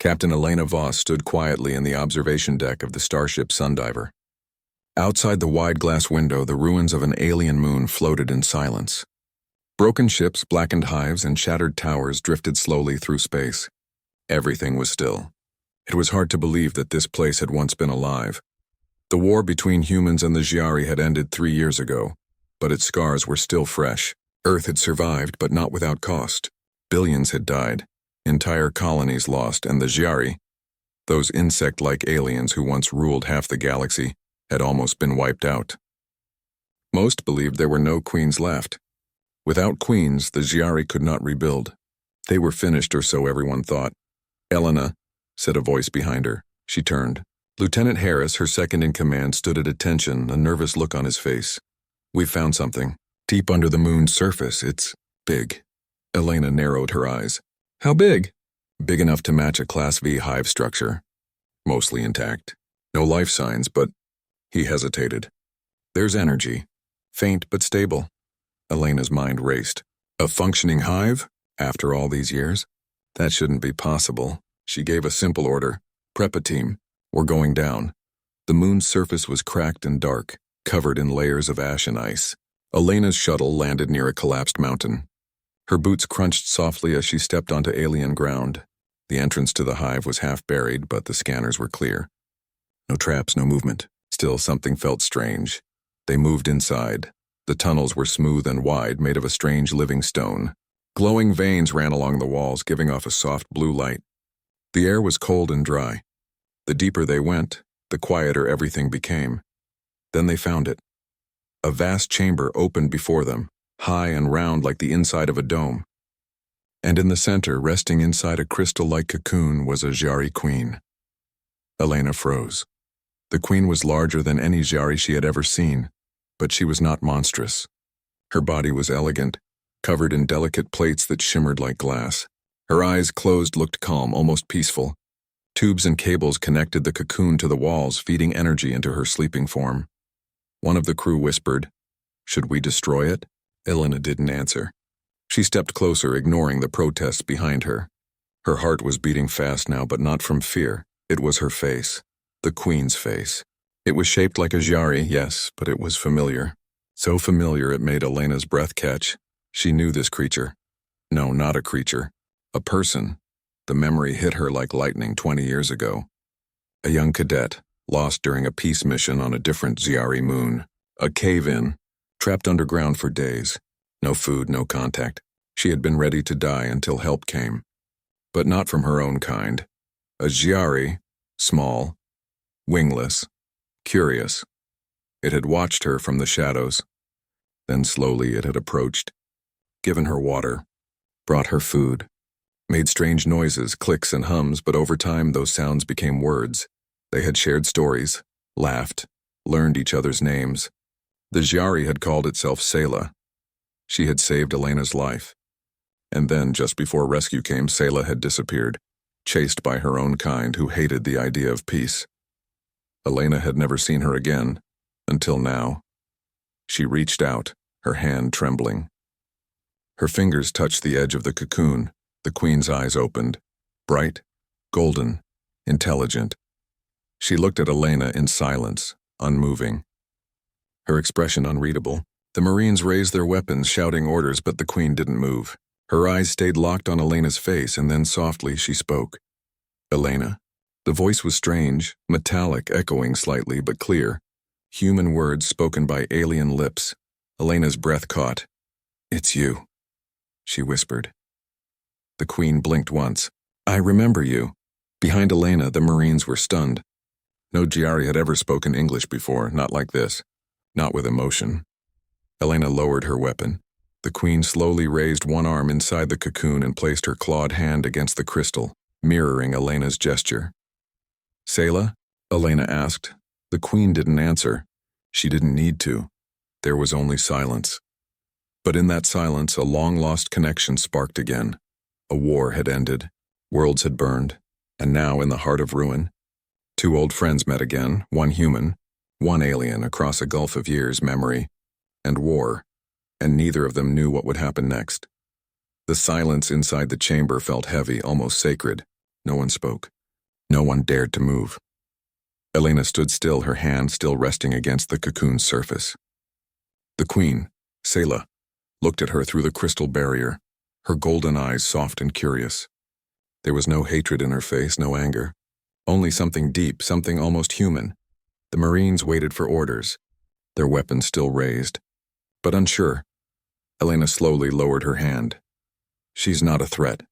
Captain Elena Voss stood quietly in the observation deck of the starship Sundiver. Outside the wide glass window, the ruins of an alien moon floated in silence. Broken ships, blackened hives, and shattered towers drifted slowly through space. Everything was still. It was hard to believe that this place had once been alive. The war between humans and the Scifi had ended 3 years ago, but its scars were still fresh. Earth had survived, but not without cost. Billions had died, entire colonies lost, and the Scifi, those insect-like aliens who once ruled half the galaxy, had almost been wiped out. Most believed there were no queens left. Without queens, the Scifi could not rebuild. They were finished, or so everyone thought. "Elena," said a voice behind her. She turned. Lieutenant Harris, her second-in-command, stood at attention, a nervous look on his face. "We've found something. Deep under the moon's surface. It's big." Elena narrowed her eyes. "How big?" "Big enough to match a Class V hive structure. Mostly intact. No life signs, but..." He hesitated. "There's energy. Faint but stable." Elena's mind raced. A functioning hive? After all these years? That shouldn't be possible. She gave a simple order. "Prep a team. We're going down." The moon's surface was cracked and dark, covered in layers of ash and ice. Elena's shuttle landed near a collapsed mountain. Her boots crunched softly as she stepped onto alien ground. The entrance to the hive was half buried, but the scanners were clear. No traps, no movement. Still, something felt strange. They moved inside. The tunnels were smooth and wide, made of a strange living stone. Glowing veins ran along the walls, giving off a soft blue light. The air was cold and dry. The deeper they went, the quieter everything became. Then they found it. A vast chamber opened before them, high and round like the inside of a dome. And in the center, resting inside a crystal-like cocoon, was a Scifi queen. Elena froze. The queen was larger than any Scifi she had ever seen, but she was not monstrous. Her body was elegant, covered in delicate plates that shimmered like glass. Her eyes, closed, looked calm, almost peaceful. Tubes and cables connected the cocoon to the walls, feeding energy into her sleeping form. One of the crew whispered, "Should we destroy it?" Elena didn't answer. She stepped closer, ignoring the protests behind her. Her heart was beating fast now, but not from fear. It was her face. The queen's face. It was shaped like a Scifi, yes, but it was familiar. So familiar it made Elena's breath catch. She knew this creature. No, not a creature. A person. The memory hit her like lightning 20 years ago. A young cadet, lost during a peace mission on a different Scifi moon. A cave-in, trapped underground for days. No food, no contact. She had been ready to die until help came. But not from her own kind. A Scifi, small, wingless, curious. It had watched her from the shadows. Then slowly it had approached, given her water, brought her food, made strange noises, clicks and hums, but over time those sounds became words. They had shared stories, laughed, learned each other's names. The Scifi had called itself Selah. She had saved Elena's life. And then, just before rescue came, Selah had disappeared, chased by her own kind who hated the idea of peace. Elena had never seen her again, until now. She reached out, her hand trembling. Her fingers touched the edge of the cocoon. The queen's eyes opened, bright, golden, intelligent. She looked at Elena in silence, unmoving. Her expression unreadable. The Marines raised their weapons, shouting orders, but the queen didn't move. Her eyes stayed locked on Elena's face, and then softly she spoke. "Elena." The voice was strange, metallic, echoing slightly, but clear. Human words spoken by alien lips. Elena's breath caught. "It's you," she whispered. The queen blinked once. "I remember you." Behind Elena, the Marines were stunned. No Scifi had ever spoken English before, not like this, not with emotion. Elena lowered her weapon. The queen slowly raised one arm inside the cocoon and placed her clawed hand against the crystal, mirroring Elena's gesture. "Selah?" Elena asked. The queen didn't answer. She didn't need to. There was only silence. But in that silence, a long-lost connection sparked again. A war had ended. Worlds had burned. And now, in the heart of ruin, two old friends met again, one human, one alien across a gulf of years, memory, and war, and neither of them knew what would happen next. The silence inside the chamber felt heavy, almost sacred. No one spoke. No one dared to move. Elena stood still, her hand still resting against the cocoon's surface. The queen, Selah, looked at her through the crystal barrier, her golden eyes soft and curious. There was no hatred in her face, no anger. Only something deep, something almost human. The Marines waited for orders, their weapons still raised. But unsure, Elena slowly lowered her hand. "She's not a threat,"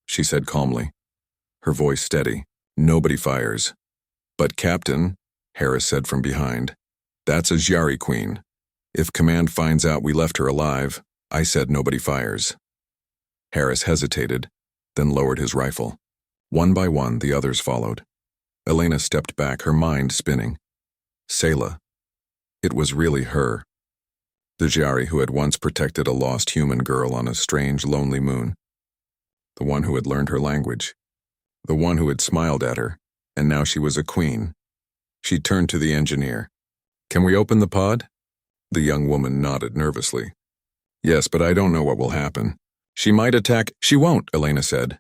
she said calmly, her voice steady. "Nobody fires." "But Captain," Harris said from behind, "that's a Jari queen. If command finds out we left her alive," I said, "nobody fires." Harris hesitated, then lowered his rifle. One by one, the others followed. Elena stepped back, her mind spinning. Selah. It was really her. The Jari who had once protected a lost human girl on a strange, lonely moon. The one who had learned her language. The one who had smiled at her, and now she was a queen. She turned to the engineer. "Can we open the pod?" The young woman nodded nervously. "Yes, but I don't know what will happen. She might attack—" "She won't," Elena said.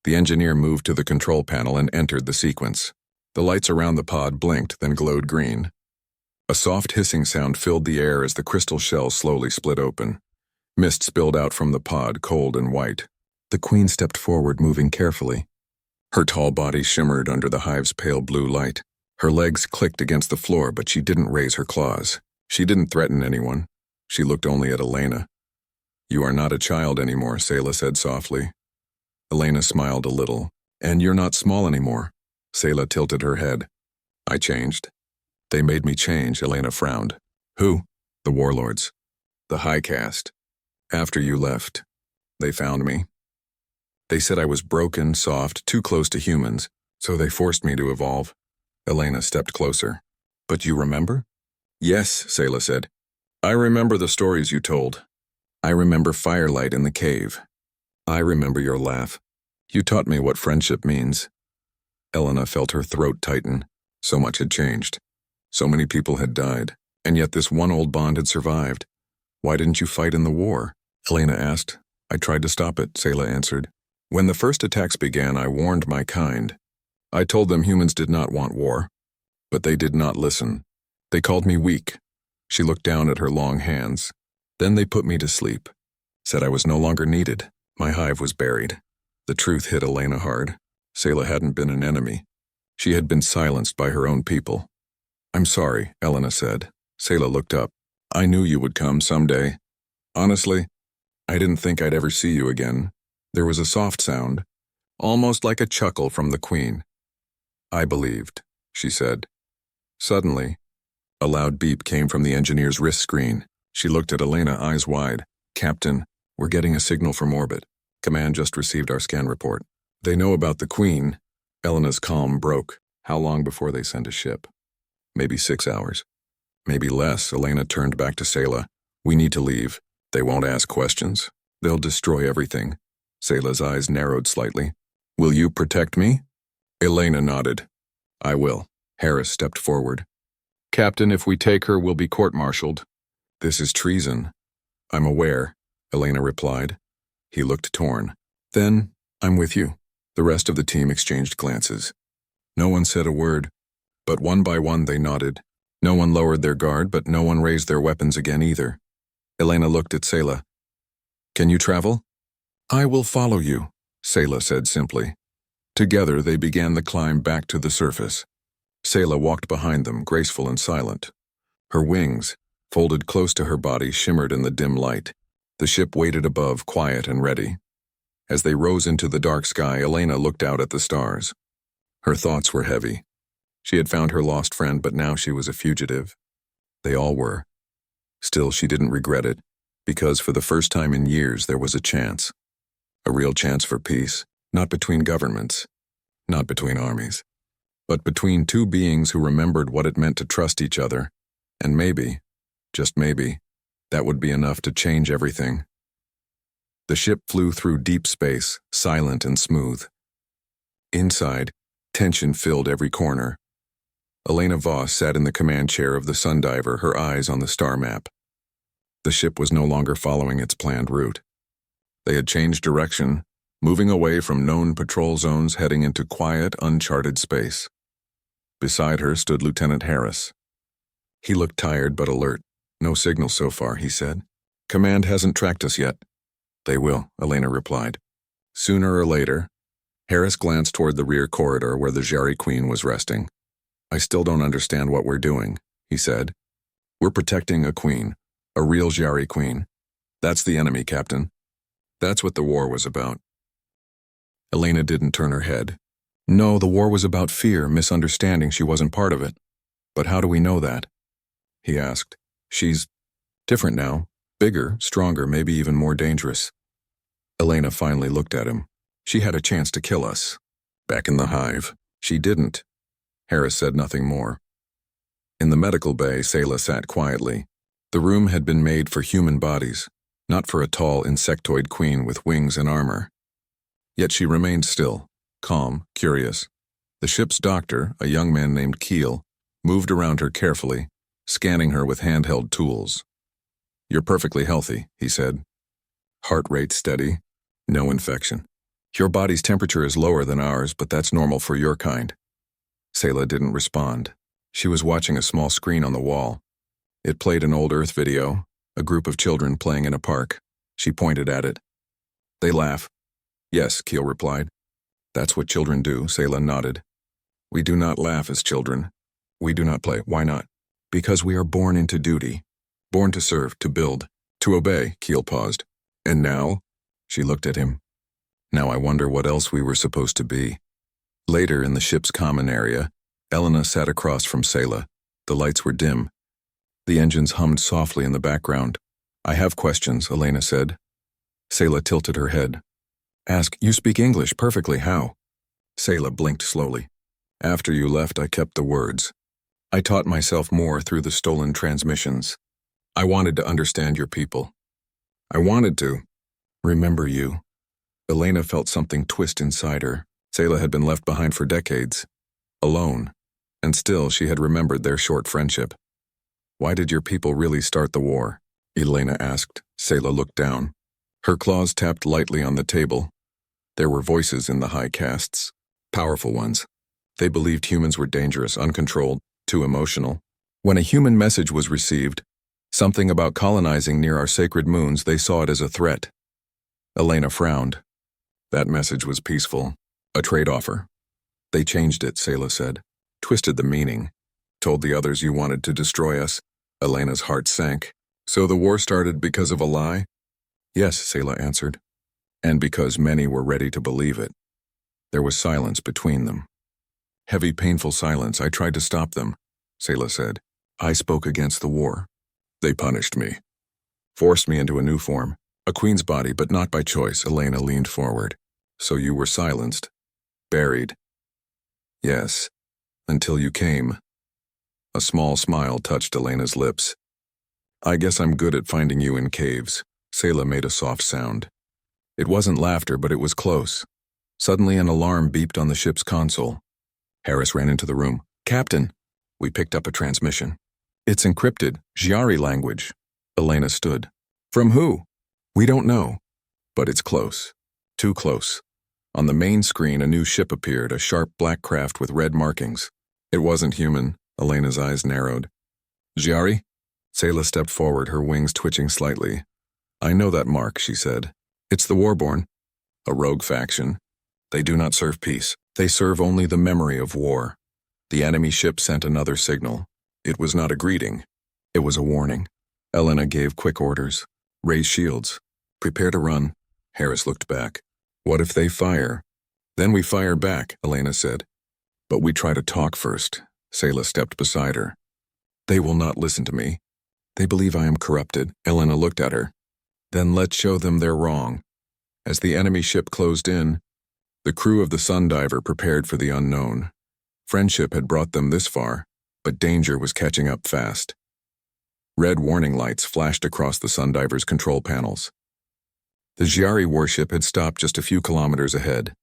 The engineer moved to the control panel and entered the sequence. The lights around the pod blinked, then glowed green. A soft hissing sound filled the air as the crystal shell slowly split open. Mist spilled out from the pod, cold and white. The queen stepped forward, moving carefully. Her tall body shimmered under the hive's pale blue light. Her legs clicked against the floor, but she didn't raise her claws. She didn't threaten anyone. She looked only at Elena. "You are not a child anymore," Selah said softly. Elena smiled a little. "And you're not small anymore." Selah tilted her head. "I changed." "They made me change," Elena frowned. "Who?" "The warlords. The high caste. After you left, they found me. They said I was broken, soft, too close to humans, so they forced me to evolve." Elena stepped closer. "But you remember?" "Yes," Selah said. "I remember the stories you told. I remember firelight in the cave. I remember your laugh. You taught me what friendship means." Elena felt her throat tighten. So much had changed. So many people had died, and yet this one old bond had survived. "Why didn't you fight in the war?" Elena asked. "I tried to stop it," Selah answered. "When the first attacks began, I warned my kind. I told them humans did not want war. But they did not listen. They called me weak." She looked down at her long hands. "Then they put me to sleep. Said I was no longer needed. My hive was buried." The truth hit Elena hard. Selah hadn't been an enemy. She had been silenced by her own people. "I'm sorry," Elena said. Selah looked up. "I knew you would come someday. Honestly, I didn't think I'd ever see you again." There was a soft sound, almost like a chuckle from the queen. "I believed," she said. Suddenly, a loud beep came from the engineer's wrist screen. She looked at Elena, eyes wide. "Captain, we're getting a signal from orbit. Command just received our scan report. They know about the queen." Elena's calm broke. "How long before they send a ship?" "Maybe 6 hours. Maybe less." Elena turned back to Selah. "We need to leave. They won't ask questions. They'll destroy everything." Selah's eyes narrowed slightly. "Will you protect me?" Elena nodded. "I will." Harris stepped forward. "Captain, if we take her, we'll be court-martialed." "This is treason." "I'm aware," Elena replied. He looked torn. "Then, I'm with you." The rest of the team exchanged glances. No one said a word, but one by one they nodded. No one lowered their guard, but no one raised their weapons again either. Elena looked at Selah. "Can you travel?" "I will follow you," Selah said simply. Together they began the climb back to the surface. Selah walked behind them, graceful and silent. Her wings, folded close to her body, shimmered in the dim light. The ship waited above, quiet and ready. As they rose into the dark sky, Elena looked out at the stars. Her thoughts were heavy. She had found her lost friend, but now she was a fugitive. They all were. Still, she didn't regret it, because for the first time in years there was a chance. A real chance for peace, not between governments, not between armies, but between two beings who remembered what it meant to trust each other, and maybe, just maybe, that would be enough to change everything. The ship flew through deep space, silent and smooth. Inside, tension filled every corner. Elena Voss sat in the command chair of the Sundiver, her eyes on the star map. The ship was no longer following its planned route. They had changed direction, moving away from known patrol zones heading into quiet, uncharted space. Beside her stood Lieutenant Harris. He looked tired but alert. "No signal so far," he said. "Command hasn't tracked us yet." "They will," Elena replied. Sooner or later. Harris glanced toward the rear corridor where the Jari Queen was resting. "I still don't understand what we're doing," he said. "We're protecting a queen, a real Jari Queen. That's the enemy, Captain. That's what the war was about." Elena didn't turn her head. "No, the war was about fear, misunderstanding she wasn't part of it." "But how do we know that?" he asked. "She's different now, bigger, stronger, maybe even more dangerous." Elena finally looked at him. "She had a chance to kill us. Back in the hive. She didn't." Harris said nothing more. In the medical bay, Sayla sat quietly. The room had been made for human bodies, not for a tall insectoid queen with wings and armor. Yet she remained still, calm, curious. The ship's doctor, a young man named Keel, moved around her carefully, scanning her with handheld tools. "You're perfectly healthy," he said. "Heart rate steady. No infection. Your body's temperature is lower than ours, but that's normal for your kind." Sayla didn't respond. She was watching a small screen on the wall. It played an old Earth video, a group of children playing in a park. She pointed at it. "They laugh." "Yes," Keel replied. "That's what children do," Sayla nodded. "We do not laugh as children. We do not play. Why not?" "Because we are born into duty. Born to serve, to build, to obey," Keel paused. "And now?" She looked at him. "Now I wonder what else we were supposed to be." Later, in the ship's common area, Elena sat across from Sayla. The lights were dim. The engines hummed softly in the background. "I have questions," Elena said. Sayla tilted her head. "Ask. You speak English perfectly. How?" Sayla blinked slowly. "After you left, I kept the words. I taught myself more through the stolen transmissions. I wanted to understand your people. I wanted to remember you." Elena felt something twist inside her. Sayla had been left behind for decades, alone, and still she had remembered their short friendship. "Why did your people really start the war?" Elena asked. Sayla looked down. Her claws tapped lightly on the table. There were voices in the high castes, powerful ones. They believed humans were dangerous, uncontrolled, too emotional. When a human message was received, something about colonizing near our sacred moons, they saw it as a threat. Elena frowned. That message was peaceful. A trade offer. "They changed it," Sayla said. "Twisted the meaning. Told the others you wanted to destroy us." Elena's heart sank. "So the war started because of a lie?" "Yes," Sayla answered. "And because many were ready to believe it." There was silence between them. Heavy, painful silence. "I tried to stop them," Sayla said. "I spoke against the war. They punished me. Forced me into a new form. A queen's body, but not by choice." Elena leaned forward. "So you were silenced. Buried." "Yes. Until you came." A small smile touched Elena's lips. "I guess I'm good at finding you in caves." Sayla made a soft sound. It wasn't laughter, but it was close. Suddenly an alarm beeped on the ship's console. Harris ran into the room. "Captain!" We picked up a transmission. "It's encrypted, Jari language." Elena stood. "From who?" "We don't know. But it's close. Too close." On the main screen, a new ship appeared, a sharp black craft with red markings. It wasn't human. Elena's eyes narrowed. "Jari?" Sayla stepped forward, her wings twitching slightly. "I know that mark," she said. "It's the Warborn. A rogue faction. They do not serve peace. They serve only the memory of war." The enemy ship sent another signal. It was not a greeting. It was a warning. Elena gave quick orders. "Raise shields. Prepare to run." Harris looked back. "What if they fire?" "Then we fire back," Elena said. "But we try to talk first." Sayla stepped beside her. "They will not listen to me. They believe I am corrupted." Elena looked at her. "Then let's show them they're wrong." As the enemy ship closed in, the crew of the Sundiver prepared for the unknown. Friendship had brought them this far, but danger was catching up fast. Red warning lights flashed across the Sundiver's control panels. The Jari warship had stopped just a few kilometers ahead.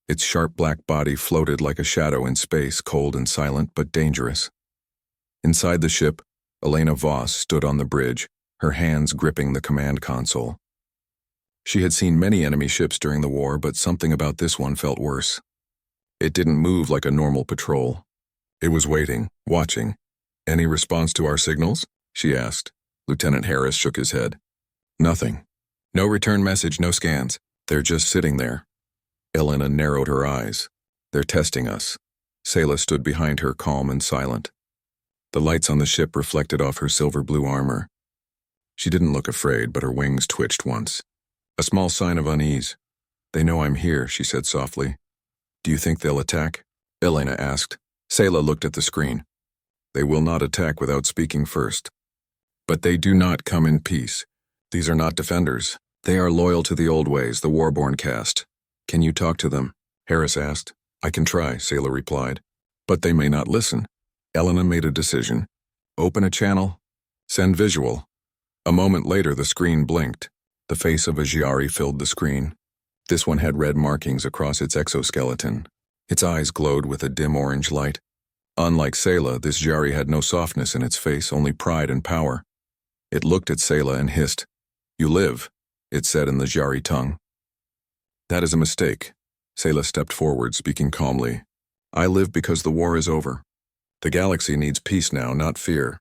Its sharp black body floated like a shadow in space, cold and silent, but dangerous. Inside the ship, Elena Voss stood on the bridge, her hands gripping the command console. She had seen many enemy ships during the war, but something about this one felt worse. It didn't move like a normal patrol. It was waiting, watching. "Any response to our signals?" she asked. Lieutenant Harris shook his head. "Nothing. No return message, no scans. They're just sitting there." Elena narrowed her eyes. "They're testing us." Sayla stood behind her, calm and silent. The lights on the ship reflected off her silver-blue armor. She didn't look afraid, but her wings twitched once. A small sign of unease. "They know I'm here," she said softly. "Do you think they'll attack?" Elena asked. Sayla looked at the screen. "They will not attack without speaking first. But they do not come in peace. These are not defenders. They are loyal to the old ways, the Warborn caste. Can you talk to them?" Harris asked. "I can try," Sayla replied. "But they may not listen." Elena made a decision. "Open a channel. Send visual." A moment later, the screen blinked. The face of a Giari filled the screen. This one had red markings across its exoskeleton. Its eyes glowed with a dim orange light. Unlike Sayla, this Giari had no softness in its face, only pride and power. It looked at Sayla and hissed. "You live," it said in the Giari tongue. "That is a mistake." Sayla stepped forward, speaking calmly. "I live because the war is over. The galaxy needs peace now, not fear."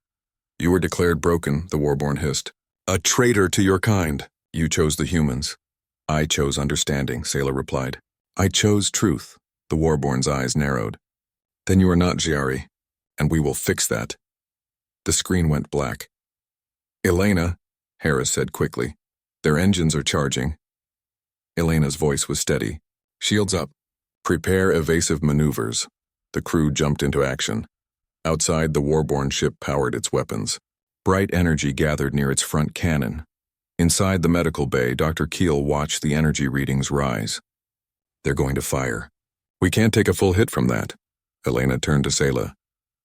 "You were declared broken," the Warborn hissed. "A traitor to your kind. You chose the humans." "I chose understanding," Sayla replied. "I chose truth." The Warborn's eyes narrowed. "Then you are not Giari, and we will fix that." The screen went black. "Elena," Harris said quickly. "Their engines are charging." Elena's voice was steady. "Shields up. Prepare evasive maneuvers." The crew jumped into action. Outside, the Warborn ship powered its weapons. Bright energy gathered near its front cannon. Inside the medical bay, Dr. Keel watched the energy readings rise. "They're going to fire. We can't take a full hit from that." Elena turned to Sayla.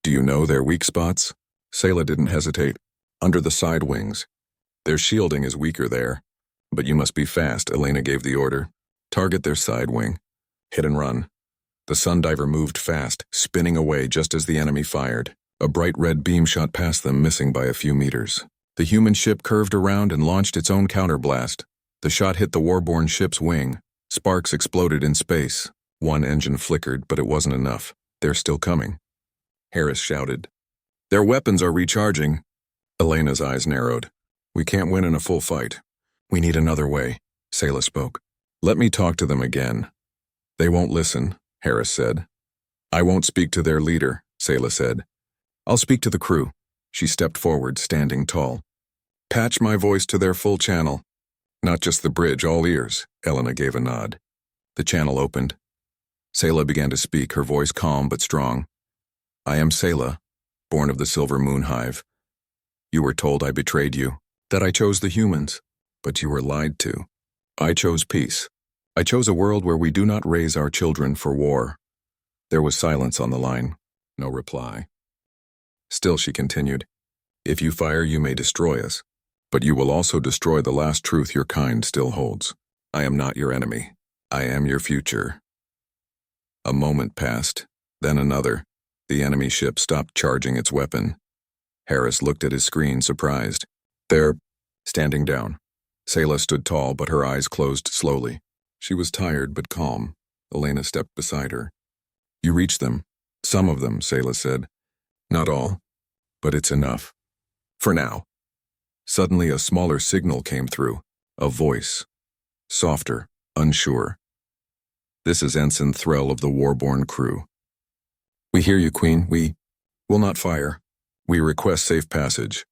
"Do you know their weak spots?" Sayla didn't hesitate. "Under the side wings. Their shielding is weaker there. But you must be fast," Elena gave the order. "Target their side wing. Hit and run." The Sundiver moved fast, spinning away just as the enemy fired. A bright red beam shot past them, missing by a few meters. The human ship curved around and launched its own counterblast. The shot hit the Warborn ship's wing. Sparks exploded in space. One engine flickered, but it wasn't enough. "They're still coming," Harris shouted. "Their weapons are recharging." Elena's eyes narrowed. "We can't win in a full fight. We need another way," Sayla spoke. "Let me talk to them again." "They won't listen," Harris said. "I won't speak to their leader," Sayla said. "I'll speak to the crew." She stepped forward, standing tall. "Patch my voice to their full channel." "Not just the bridge, all ears," Elena gave a nod. The channel opened. Sayla began to speak, her voice calm but strong. "I am Sayla, born of the Silver Moon Hive. You were told I betrayed you, that I chose the humans, but you were lied to. I chose peace. I chose a world where we do not raise our children for war." There was silence on the line. No reply. Still, she continued, "If you fire, you may destroy us, but you will also destroy the last truth your kind still holds. I am not your enemy. I am your future." A moment passed, then another. The enemy ship stopped charging its weapon. Harris looked at his screen, surprised. "They're standing down." Sayla stood tall, but her eyes closed slowly. She was tired but calm. Elena stepped beside her. "You reached them." "Some of them," Sayla said. "Not all. But it's enough. For now." Suddenly a smaller signal came through. A voice. Softer, unsure. "This is Ensign Threll of the Warborn crew. We hear you, Queen. We will not fire. We request safe passage."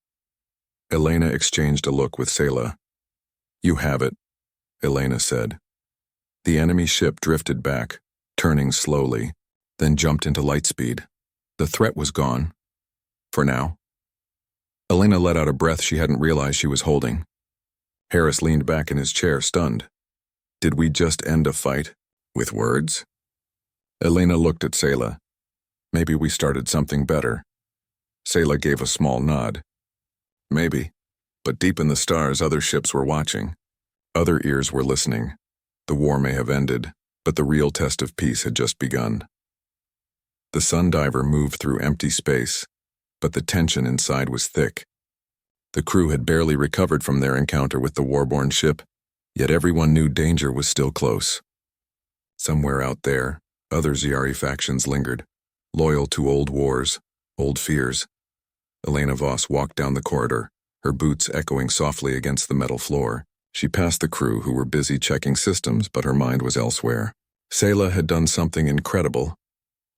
Elena exchanged a look with Sayla. "You have it," Elena said. The enemy ship drifted back, turning slowly, then jumped into light speed. The threat was gone. For now. Elena let out a breath she hadn't realized she was holding. Harris leaned back in his chair, stunned. Did we just end a fight? With words? Elena looked at Sayla. Maybe we started something better. Sayla gave a small nod. Maybe. But deep in the stars, other ships were watching. Other ears were listening. The war may have ended, but the real test of peace had just begun. The Sundiver moved through empty space, but the tension inside was thick. The crew had barely recovered from their encounter with the Warborn ship, Yet everyone knew danger was still close. Somewhere out there, other Scifi factions lingered, loyal to old wars, old fears. Elena Voss walked down the corridor, her boots echoing softly against the metal floor. She passed the crew who were busy checking systems, but her mind was elsewhere. Sayla had done something incredible.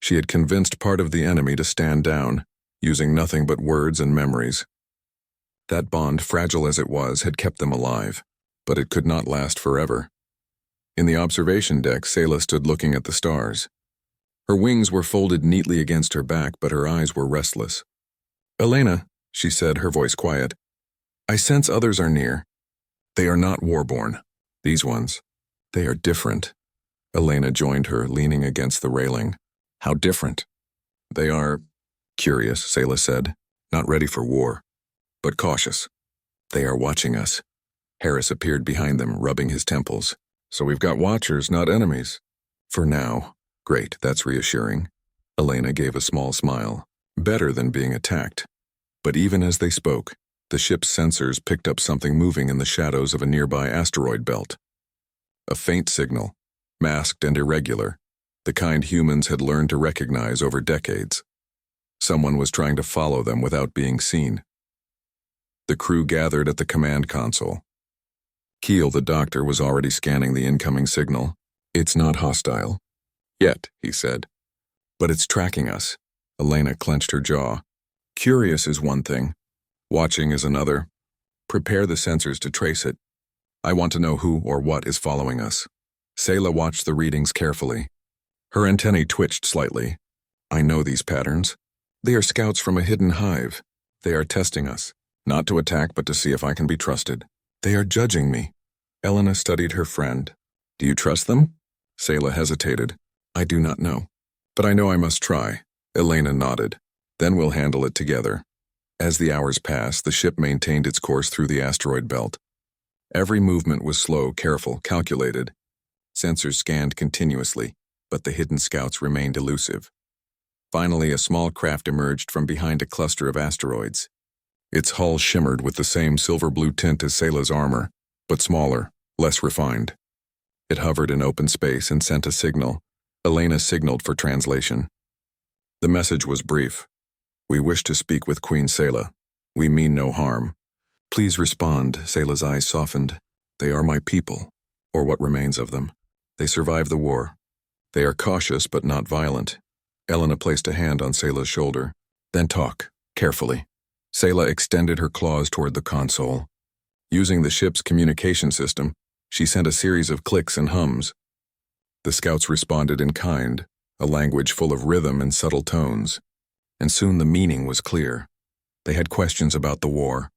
She had convinced part of the enemy to stand down, using nothing but words and memories. That bond, fragile as it was, had kept them alive, but it could not last forever. In the observation deck, Sayla stood looking at the stars. Her wings were folded neatly against her back, but her eyes were restless. "Elena," she said, her voice quiet, "I sense others are near. They are not warborn. These ones. They are different." Elena joined her, leaning against the railing. "How different?" "They are curious," Sayla said, "not ready for war, but cautious. They are watching us." Harris appeared behind them, rubbing his temples. "So we've got watchers, not enemies." "For now." "Great, that's reassuring." Elena gave a small smile. Better than being attacked. But even as they spoke, the ship's sensors picked up something moving in the shadows of a nearby asteroid belt. A faint signal, masked and irregular, the kind humans had learned to recognize over decades. Someone was trying to follow them without being seen. The crew gathered at the command console. Keel, the doctor, was already scanning the incoming signal. "It's not hostile. Yet," he said. "But it's tracking us." Elena clenched her jaw. "Curious is one thing. Watching is another. Prepare the sensors to trace it. I want to know who or what is following us." Sayla watched the readings carefully. Her antennae twitched slightly. "I know these patterns. They are scouts from a hidden hive. They are testing us, not to attack but to see if I can be trusted. They are judging me." Elena studied her friend. "Do you trust them?" Sayla hesitated. "I do not know. But I know I must try." Elena nodded. "Then we'll handle it together." As the hours passed, the ship maintained its course through the asteroid belt. Every movement was slow, careful, calculated. Sensors scanned continuously, but the hidden scouts remained elusive. Finally, a small craft emerged from behind a cluster of asteroids. Its hull shimmered with the same silver-blue tint as Sayla's armor, but smaller, less refined. It hovered in open space and sent a signal. Elena signaled for translation. The message was brief. "We wish to speak with Queen Sayla. We mean no harm. Please respond." Sayla's eyes softened. "They are my people, or what remains of them. They survived the war. They are cautious but not violent." Elena placed a hand on Sayla's shoulder. "Then talk, carefully." Sayla extended her claws toward the console. Using the ship's communication system, she sent a series of clicks and hums. The scouts responded in kind, a language full of rhythm and subtle tones. And soon the meaning was clear. They had questions about the war,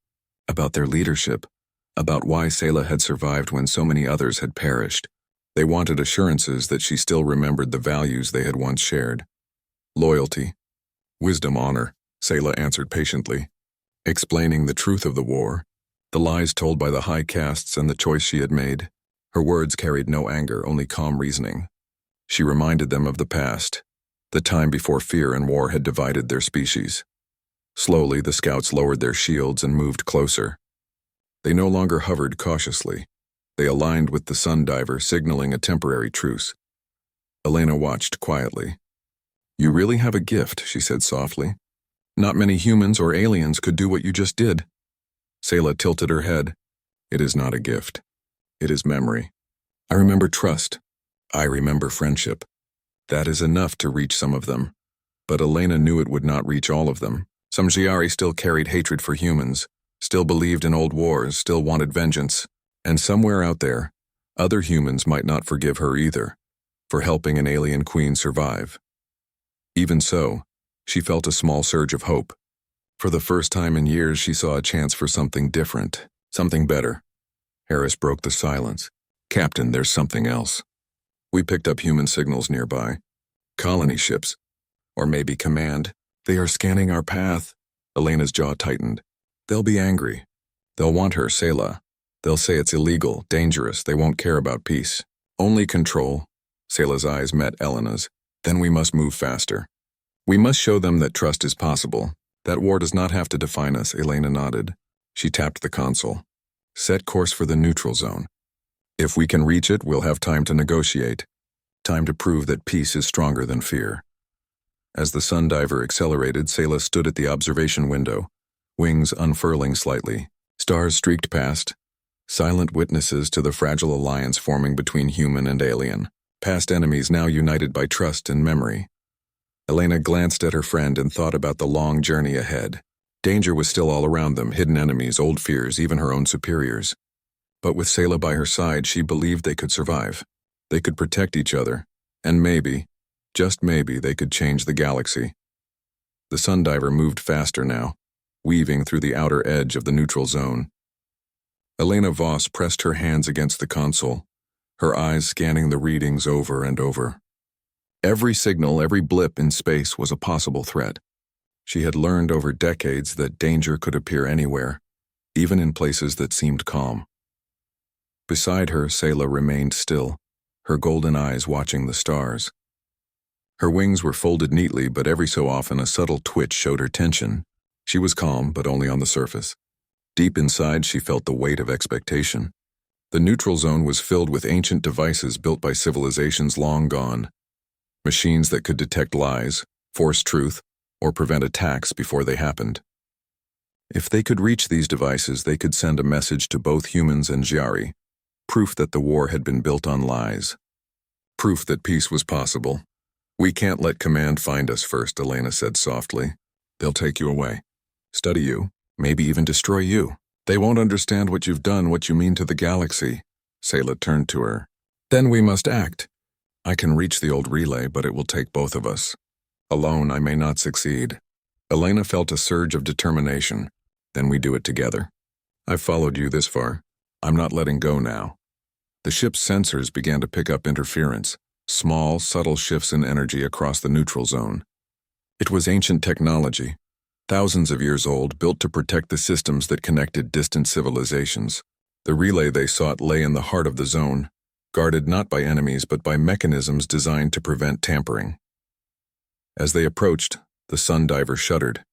about their leadership, about why Sayla had survived when so many others had perished. They wanted assurances that she still remembered the values they had once shared. Loyalty, wisdom, honor, Sayla answered patiently, explaining the truth of the war, the lies told by the high castes and the choice she had made. Her words carried no anger, only calm reasoning. She reminded them of the past, the time before fear and war had divided their species. Slowly, the scouts lowered their shields and moved closer. They no longer hovered cautiously. They aligned with the sun diver, signaling a temporary truce. Elena watched quietly. "You really have a gift," she said softly. "Not many humans or aliens could do what you just did." Sayla tilted her head. "It is not a gift. It is memory. I remember trust. I remember friendship. That is enough to reach some of them." But Elena knew it would not reach all of them. Some Scifi still carried hatred for humans, still believed in old wars, still wanted vengeance. And somewhere out there, other humans might not forgive her either, for helping an alien queen survive. Even so, she felt a small surge of hope. For the first time in years, she saw a chance for something different, something better. Harris broke the silence. "Captain, there's something else." "We picked up human signals nearby. Colony ships. Or maybe command. They are scanning our path." Elena's jaw tightened. "They'll be angry. They'll want her, Sayla. They'll say it's illegal, dangerous. They won't care about peace. Only control." Sayla's eyes met Elena's. "Then we must move faster. We must show them that trust is possible. That war does not have to define us." Elena nodded. She tapped the console. "Set course for the neutral zone." If we can reach it, we'll have time to negotiate. Time to prove that peace is stronger than fear. As the sundiver accelerated, Sayla stood at the observation window, wings unfurling slightly. Stars streaked past, silent witnesses to the fragile alliance forming between human and alien. Past enemies now united by trust and memory. Elena glanced at her friend and thought about the long journey ahead. Danger was still all around them, hidden enemies, old fears, even her own superiors. But with Sayla by her side, she believed they could survive. They could protect each other, and maybe, just maybe, they could change the galaxy. The sundiver moved faster now, weaving through the outer edge of the neutral zone. Elena Voss pressed her hands against the console, her eyes scanning the readings over and over. Every signal, every blip in space was a possible threat. She had learned over decades that danger could appear anywhere, even in places that seemed calm. Beside her, Sayla remained still, her golden eyes watching the stars. Her wings were folded neatly, but every so often a subtle twitch showed her tension. She was calm, but only on the surface. Deep inside, she felt the weight of expectation. The neutral zone was filled with ancient devices built by civilizations long gone. Machines that could detect lies, force truth, or prevent attacks before they happened. If they could reach these devices, they could send a message to both humans and Giari, proof that the war had been built on lies. Proof that peace was possible. "We can't let command find us first," Elena said softly. "They'll take you away, study you, maybe even destroy you. They won't understand what you've done, what you mean to the galaxy." Sayla turned to her. "Then we must act. I can reach the old relay, but it will take both of us. Alone, I may not succeed." Elena felt a surge of determination. "Then we do it together. I've followed you this far. I'm not letting go now." The ship's sensors began to pick up interference, small, subtle shifts in energy across the neutral zone. It was ancient technology, thousands of years old, built to protect the systems that connected distant civilizations. The relay they sought lay in the heart of the zone, guarded not by enemies but by mechanisms designed to prevent tampering. As they approached, the sundiver shuddered.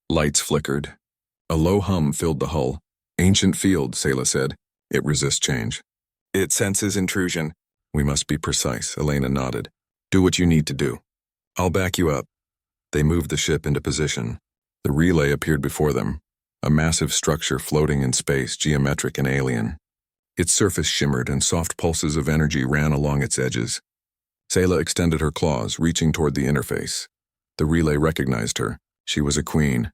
Lights flickered. A low hum filled the hull. "Ancient field," Sayla said. "It resists change. It senses intrusion." "We must be precise," Elena nodded. "Do what you need to do. I'll back you up." They moved the ship into position. The relay appeared before them, a massive structure floating in space, geometric and alien. Its surface shimmered and soft pulses of energy ran along its edges. Sayla extended her claws, reaching toward the interface. The relay recognized her. She was a queen.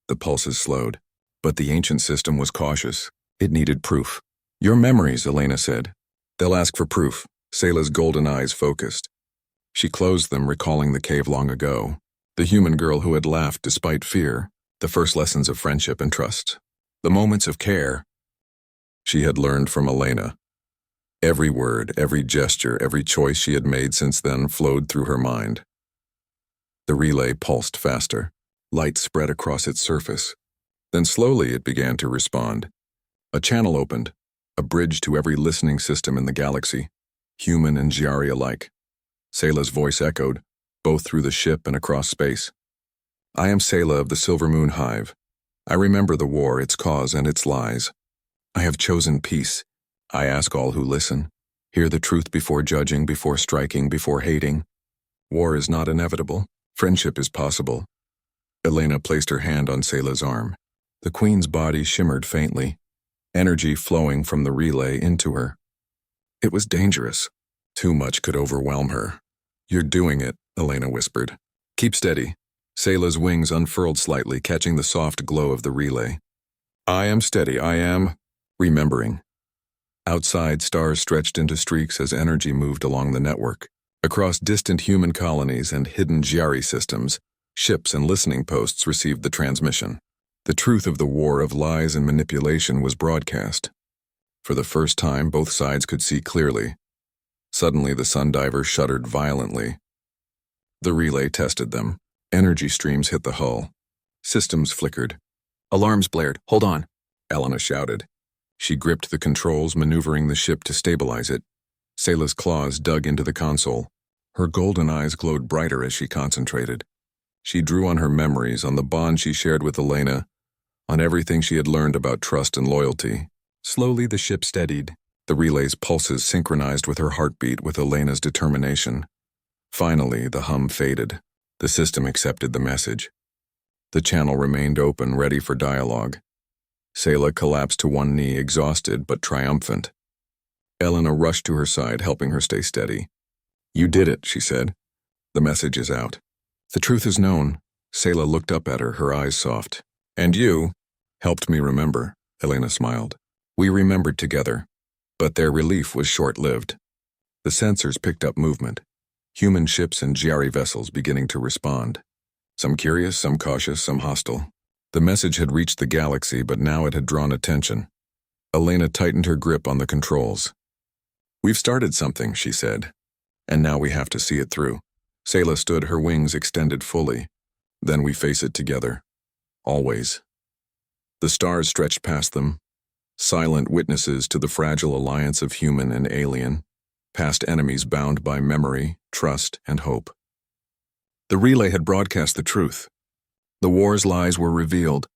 The pulses slowed. But the ancient system was cautious. It needed proof. "Your memories," Elena said. "They'll ask for proof." Sayla's golden eyes focused. She closed them, recalling the cave long ago. The human girl who had laughed despite fear. The first lessons of friendship and trust. The moments of care she had learned from Elena. Every word, every gesture, every choice she had made since then flowed through her mind. The relay pulsed faster. Light spread across its surface. Then slowly it began to respond. A channel opened, a bridge to every listening system in the galaxy, human and Giari alike. Sayla's voice echoed, both through the ship and across space. "I am Sayla of the Silver Moon Hive. I remember the war, its cause, and its lies. I have chosen peace. I ask all who listen, hear the truth before judging, before striking, before hating. War is not inevitable. Friendship is possible." Elena placed her hand on Sayla's arm. The queen's body shimmered faintly, energy flowing from the relay into her. It was dangerous. Too much could overwhelm her. "You're doing it," Elena whispered. "Keep steady." Sayla's wings unfurled slightly, catching the soft glow of the relay. "I am steady. I am..." remembering. Outside, stars stretched into streaks as energy moved along the network. Across distant human colonies and hidden Giari systems, ships and listening posts received the transmission. The truth of the war of lies and manipulation was broadcast. For the first time, both sides could see clearly. Suddenly, the sundiver shuddered violently. The relay tested them. Energy streams hit the hull. Systems flickered. "Alarms blared. Hold on," Elena shouted. She gripped the controls, maneuvering the ship to stabilize it. Sayla's claws dug into the console. Her golden eyes glowed brighter as she concentrated. She drew on her memories, on the bond she shared with Elena, on everything she had learned about trust and loyalty. Slowly, the ship steadied. The relay's pulses synchronized with her heartbeat with Elena's determination. Finally, the hum faded. The system accepted the message. The channel remained open, ready for dialogue. Sayla collapsed to one knee, exhausted but triumphant. Elena rushed to her side, helping her stay steady. "You did it," she said. "The message is out. The truth is known." Sayla looked up at her, her eyes soft. "And you helped me remember," Elena smiled. "We remembered together, but their relief was short-lived." The sensors picked up movement. Human ships and Giari vessels beginning to respond. Some curious, some cautious, some hostile. The message had reached the galaxy, but now it had drawn attention. Elena tightened her grip on the controls. "We've started something," she said, "and now we have to see it through." Sayla stood, her wings extended fully. "Then we face it together. Always." The stars stretched past them, silent witnesses to the fragile alliance of human and alien, past enemies bound by memory, trust, and hope. The relay had broadcast the truth. The war's lies were revealed,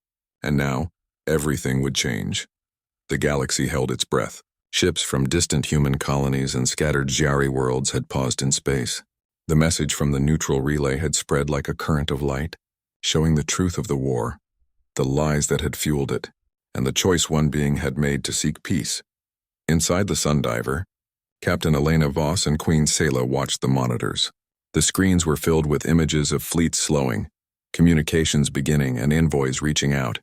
and now everything would change. The galaxy held its breath. Ships from distant human colonies and scattered Giari worlds had paused in space. The message from the neutral relay had spread like a current of light, showing the truth of the war, the lies that had fueled it, and the choice one being had made to seek peace. Inside the Sundiver, Captain Elena Voss and Queen Sayla watched the monitors. The screens were filled with images of fleets slowing, communications beginning, and envoys reaching out.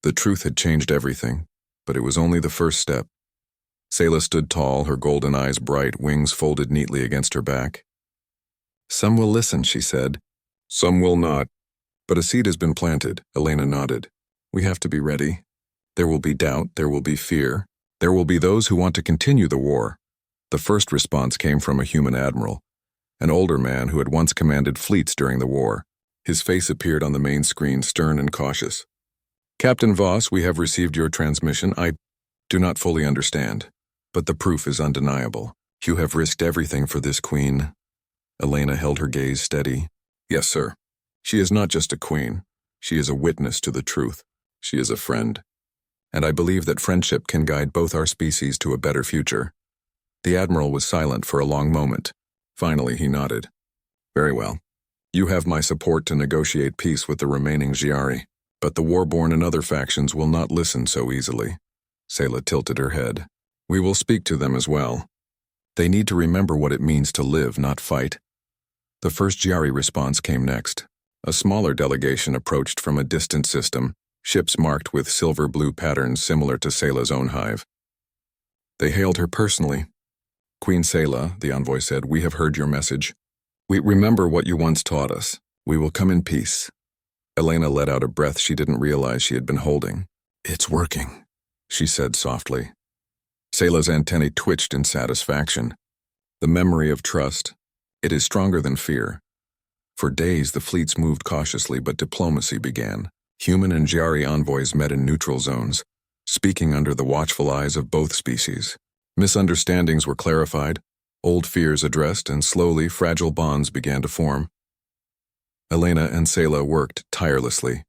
The truth had changed everything, but it was only the first step. Sayla stood tall, her golden eyes bright, wings folded neatly against her back. "Some will listen," she said. "Some will not. But a seed has been planted," Elena nodded. "We have to be ready. There will be doubt, there will be fear. There will be those who want to continue the war." The first response came from a human admiral, an older man who had once commanded fleets during the war. His face appeared on the main screen, stern and cautious. "Captain Voss, we have received your transmission. I do not fully understand, but the proof is undeniable. You have risked everything for this queen." Elena held her gaze steady. "Yes, sir. She is not just a queen. She is a witness to the truth. She is a friend. And I believe that friendship can guide both our species to a better future." The admiral was silent for a long moment. Finally, he nodded. "Very well. You have my support to negotiate peace with the remaining Giari, but the war-born and other factions will not listen so easily." Sayla tilted her head. "We will speak to them as well. They need to remember what it means to live, not fight." The first Giari response came next. A smaller delegation approached from a distant system, ships marked with silver-blue patterns similar to Sayla's own hive. They hailed her personally. "Queen Sayla," the envoy said, "we have heard your message. We remember what you once taught us. We will come in peace." Elena let out a breath she didn't realize she had been holding. "It's working," she said softly. Sayla's antennae twitched in satisfaction. The memory of trust. It is stronger than fear. For days the fleets moved cautiously, but diplomacy began. Human and Giari envoys met in neutral zones, speaking under the watchful eyes of both species. Misunderstandings were clarified, old fears addressed, and slowly fragile bonds began to form. Elena and Sayla worked tirelessly.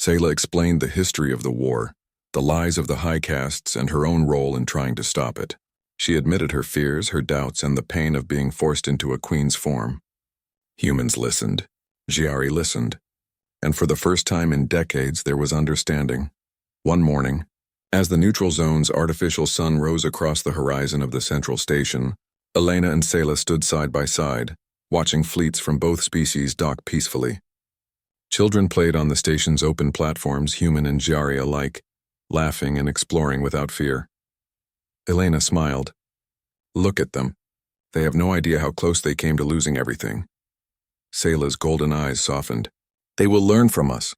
Sayla explained the history of the war, the lies of the high castes, and her own role in trying to stop it. She admitted her fears, her doubts, and the pain of being forced into a queen's form. Humans listened. Giari listened. And for the first time in decades, there was understanding. One morning, as the neutral zone's artificial sun rose across the horizon of the central station, Elena and Sayla stood side by side, watching fleets from both species dock peacefully. Children played on the station's open platforms, human and Giari alike, laughing and exploring without fear. Elena smiled. "Look at them. They have no idea how close they came to losing everything." Sayla's golden eyes softened. "They will learn from us,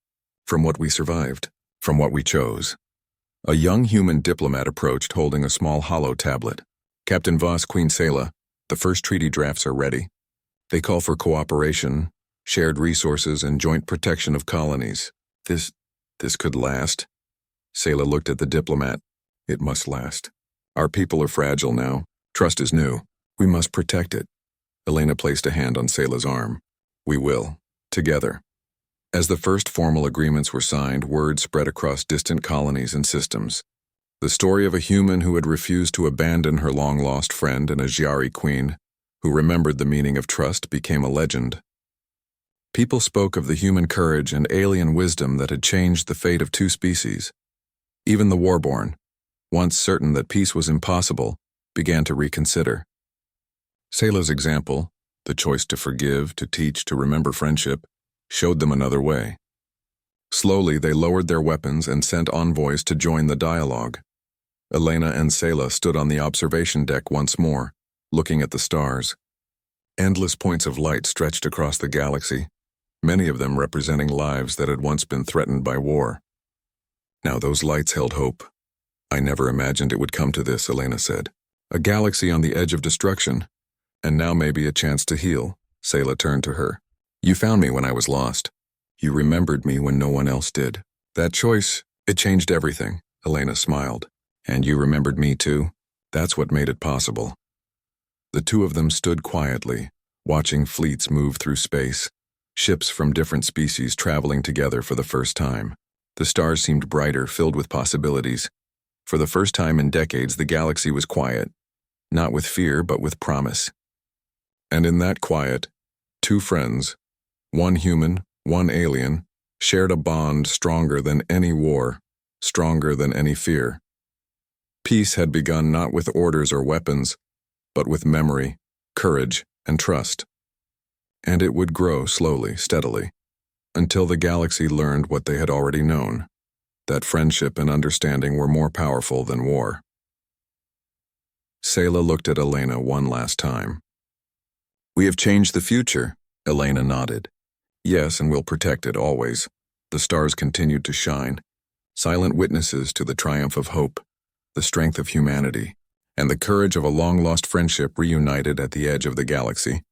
from what we survived, from what we chose." A young human diplomat approached, holding a small hollow tablet. "Captain Voss, Queen Sayla, the first treaty drafts are ready. They call for cooperation, shared resources, and joint protection of colonies. This could last." Sayla looked at the diplomat. "It must last. Our people are fragile now. Trust is new. We must protect it." Elena placed a hand on Sayla's arm. "We will. Together." As the first formal agreements were signed, word spread across distant colonies and systems. The story of a human who had refused to abandon her long-lost friend and a Xiari queen, who remembered the meaning of trust, became a legend. People spoke of the human courage and alien wisdom that had changed the fate of two species. Even the Warborn, once certain that peace was impossible, began to reconsider. Sayla's example, the choice to forgive, to teach, to remember friendship, showed them another way. Slowly, they lowered their weapons and sent envoys to join the dialogue. Elena and Sayla stood on the observation deck once more, looking at the stars. Endless points of light stretched across the galaxy, many of them representing lives that had once been threatened by war. Now those lights held hope. I never imagined it would come to this, Elena said. A galaxy on the edge of destruction, and now maybe a chance to heal. Sayla turned to her. You found me when I was lost. You remembered me when no one else did. That choice, it changed everything, Elena smiled. And you remembered me too? That's what made it possible. The two of them stood quietly, watching fleets move through space, ships from different species traveling together for the first time. The stars seemed brighter, filled with possibilities. For the first time in decades, the galaxy was quiet, not with fear, but with promise. And in that quiet, two friends, one human, one alien, shared a bond stronger than any war, stronger than any fear. Peace had begun not with orders or weapons, but with memory, courage, and trust. And it would grow slowly, steadily, until the galaxy learned what they had already known, that friendship and understanding were more powerful than war. Sayla looked at Elena one last time. We have changed the future, Elena nodded. Yes, and we'll protect it always. The stars continued to shine, silent witnesses to the triumph of hope, the strength of humanity, and the courage of a long-lost friendship reunited at the edge of the galaxy.